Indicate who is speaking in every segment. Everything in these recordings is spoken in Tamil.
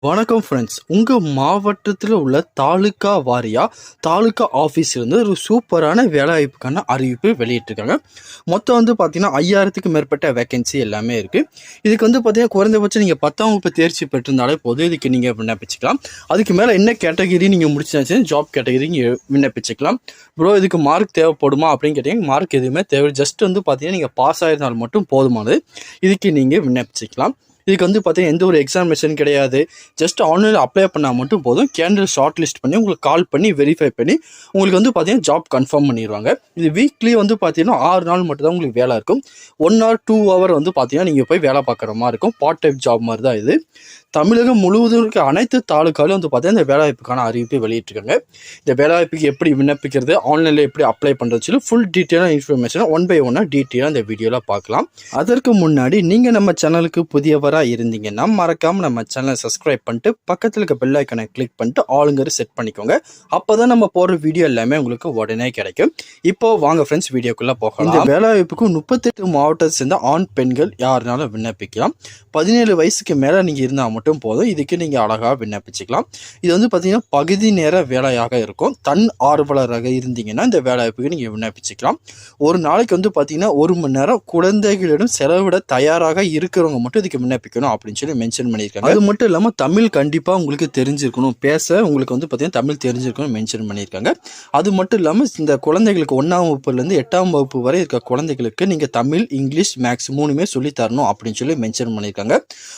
Speaker 1: வணக்கம் ஃப்ரெண்ட்ஸ். உங்கள் மாவட்டத்தில் உள்ள தாலுக்கா வாரியாக தாலுக்கா ஆஃபீஸ்லேருந்து ஒரு சூப்பரான வேலைவாய்ப்புக்கான அறிவிப்பு வெளியிட்டிருக்காங்க. மொத்தம் பார்த்தீங்கன்னா 5000க்கு மேற்பட்ட வேகன்சி எல்லாமே இருக்குது. இதுக்கு பார்த்தீங்கன்னா குறைந்தபட்சம் நீங்கள் 10ஆம் வகுப்பு தேர்ச்சி பெற்றிருந்தாலே போதும் இதுக்கு நீங்கள் விண்ணப்பிச்சுக்கலாம். அதுக்கு மேலே என்ன கேட்டகரி நீங்கள் முடிச்சாச்சு ஜாப் கேட்டகரி நீங்கள் விண்ணப்பிச்சுக்கலாம். ப்ரோ இதுக்கு மார்க் தேவைப்படுமா அப்படின்னு கேட்டிங்கன்னா மார்க் எதுவுமே தேவை. ஜஸ்ட் பார்த்தீங்கன்னா நீங்கள் பாஸ் ஆகிருந்தால் மட்டும் போதுமானது. இதுக்கு நீங்கள் விண்ணப்பிச்சுக்கலாம். இதுக்கு பார்த்தீங்கன்னா எந்த ஒரு எக்ஸாமினேஷன் கிடையாது. ஜஸ்ட் ஆன்லைனில் அப்ளை பண்ணால் மட்டும் போதும். கேண்டிடேட் ஷார்ட் லிஸ்ட் பண்ணி உங்களுக்கு கால் பண்ணி வெரிஃபை பண்ணி உங்களுக்கு பார்த்தீங்கன்னா ஜாப் கன்ஃபார்ம் பண்ணிடுவாங்க. இது வீக்லி பார்த்தீங்கன்னா 6 நாள் மட்டும் தான் உங்களுக்கு வேலை இருக்கும். 1 or 2 hour பார்த்தீங்கன்னா நீங்கள் போய் வேலை பார்க்குற மாதிரி இருக்கும். பார்ட் டைம் ஜாப் மாதிரி தான் இது. தமிழகம் முழுவதும் இருக்க அனைத்து தாலுக்காலும் பார்த்தீங்கன்னா இந்த வேலைவாய்ப்புக்கான அறிவிப்பை வெளியிட்டிருக்காங்க. இந்த வேலைவாய்ப்புக்கு எப்படி விண்ணப்பிக்கிறது, ஆன்லைனில் எப்படி அப்ளை பண்ணுறது சொல்லி ஃபுல் டீட்டெயிலான இன்ஃபர்மேஷனை 1 by 1 டீட்டெயிலாக இந்த வீடியோவில் பார்க்கலாம். அதற்கு முன்னாடி நீங்கள் நம்ம சேனலுக்கு புதியவராக இருந்தீங்கன்னா மறக்காமல் நம்ம சேனலை சப்ஸ்கிரைப் பண்ணிட்டு பக்கத்தில் இருக்க பெல் ஐக்கனை கிளிக் பண்ணிட்டு ஆளுங்கரை செட் பண்ணிக்கோங்க. அப்போ தான் நம்ம போடுற வீடியோ எல்லாமே உங்களுக்கு உடனே கிடைக்கும். இப்போ வாங்க ஃப்ரெண்ட்ஸ் வீடியோக்குள்ளே போகலாம். இந்த வேலைவாய்ப்புக்கு 38 மாவட்டத்தை சேர்ந்த ஆண் பெண்கள் யாருனாலும் விண்ணப்பிக்கலாம். 17 வயசுக்கு மேலே நீங்கள் இருந்தால் மட்டும் போதும். இதுக்கு நீங்கள் அழகாக விண்ணப்பிச்சுக்கலாம். இது பார்த்தீங்கன்னா பகுதி நேர வேலையாக இருக்கும். தன் ஆர்வலராக இருந்தீங்கன்னா இந்த வேலைவாய்ப்புக்கு நீங்கள் விண்ணப்பிச்சுக்கலாம். ஒரு நாளைக்கு பார்த்தீங்கன்னா 1 மணி நேரம் குழந்தைகளிடம் செலவிட தயாராக இருக்கிறவங்க மட்டும் இதுக்கு விண்ணப்பிக்கணும் அப்படின்னு சொல்லி மென்ஷன் பண்ணியிருக்காங்க. அது மட்டும் இல்லாமல் தமிழ் கண்டிப்பாக உங்களுக்கு தெரிஞ்சிருக்கணும். பேச உங்களுக்கு பார்த்தீங்கன்னா தமிழ் தெரிஞ்சிருக்கணும் மென்ஷன் பண்ணியிருக்காங்க. அது மட்டும் இல்லாமல் இந்த குழந்தைகளுக்கு 1ஆம் வகுப்புலேருந்து 8ஆம் வகுப்பு வரை இருக்க குழந்தைகளுக்கு நீங்கள் தமிழ், இங்கிலீஷ், மேக்ஸ் 3மே சொல்லித்தரணும் அப்படின்னு சொல்லி மென்ஷன் பண்ணியிருக்காங்க.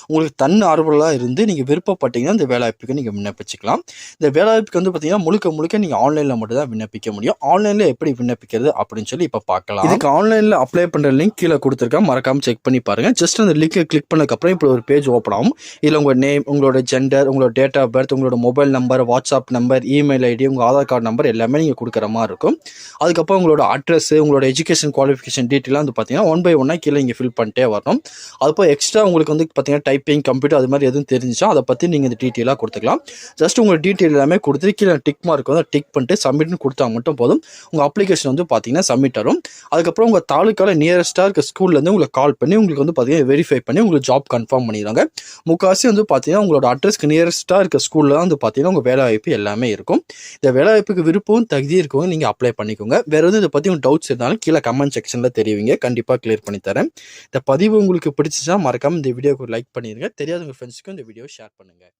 Speaker 1: உங்களுக்கு தன் ஆர்வலராக இருந்து நீங்கள் விருப்பப்பட்டீங்கன்னா இந்த வேலைவாய்ப்புக்கு நீங்கள் விண்ணப்பிச்சுக்கலாம். இந்த வேலைவாய்ப்புக்கு பார்த்தீங்கன்னா முழுக்க நீங்கள் ஆன்லைனில் மட்டும் தான் விண்ணப்பிக்க முடியும். ஆன்லைனில் எப்படி விண்ணப்பிக்கிறது அப்படின்னு சொல்லி இப்போ பார்க்கலாம். இதுக்கு ஆன்லைனில் அப்ளை பண்ணுற லிங்க் கீழே கொடுத்துருக்கேன். மறக்காமல் செக் பண்ணி பாருங்கள். ஜஸ்ட் அந்த லிங்கை கிளிக் பண்ணதுக்கப்புறம் இப்படி ஒரு பேஜ் ஓப்பன் ஆகும். இதில் உங்கள் நேம், உங்களோட ஜெண்டர், உங்களோட டேட் ஆஃப் பர்த், உங்களோட mobile number, WhatsApp number, email ID, உங்கள் ஆதார் கார்டு நம்பர் எல்லாமே நீங்கள் கொடுக்குற மாதிரி இருக்கும். அதுக்கப்புறம் உங்களோட அட்ரஸ், உங்களோட எஜுகேஷன் குவாலிஃபிகேஷன் டீட்டெயிலாக பார்த்தீங்கன்னா 1 by 1 கீழே இங்கே ஃபில் பண்ணிட்டே வரணும். அதுப்போ எக்ஸ்ட்ரா உங்களுக்கு பார்த்தீங்கன்னா டைப்பிங், கம்ப்யூட்டர் அது மாதிரி எதுவும் தெரிஞ்சிச்சா அதை பற்றி நீங்கள் இந்த டீட்டெயிலாக கொடுத்துக்கலாம். ஜஸ்ட் உங்கள் டீட்டெயில் எல்லாமே கொடுத்துட்டு கீழே டிக் மார்க் டிக் பண்ணிட்டு சப்மிட்னு கொடுத்தா மட்டும் போதும். உங்கள் அப்ளிகேஷன் பார்த்தீங்கன்னா சப்மிட் ஆகும். அதுக்கப்புறம் உங்கள் தாலுக்கால நியரஸ்ட்டாக இருக்க ஸ்கூல்லேருந்து உங்களுக்கு கால் பண்ணி உங்களுக்கு பார்த்தீங்கன்னா வெரிஃபை பண்ணி உங்களுக்கு ஜாப் கன்ஃபார்ம் பண்ணிடுறாங்க. முக்காசி பார்த்தீங்கன்னா உங்களோட அட்ரஸ்க்கு நியரஸ்ட்டாக இருக்க ஸ்கூலில் தான் பார்த்தீங்கன்னா உங்கள் வேலைவாய்ப்பு எல்லாமே இருக்கும். இந்த வேலைவாய்ப்புக்கு விருப்பம் தகுதி இருக்கவங்க நீங்கள் அப்ளை பண்ணிக்கோங்க. வேறு எதுவும் இதை பற்றி டவுட்ஸ் இருந்தாலும் கீழே கமெண்ட் செக்ஷனில் தெரிவிங்க. கண்டிப்பாக கிளியர் பண்ணி தரேன். இந்த பதிவு உங்களுக்கு பிடிச்சிச்சா மறக்காமல் இந்த வீடியோக்கு லைக் பண்ணிடுங்க. தெரியாத உங்கள் ஃப்ரெண்ட்ஸுக்கும் இந்த வீடியோ ஷேர் பண்ணுங்கள்.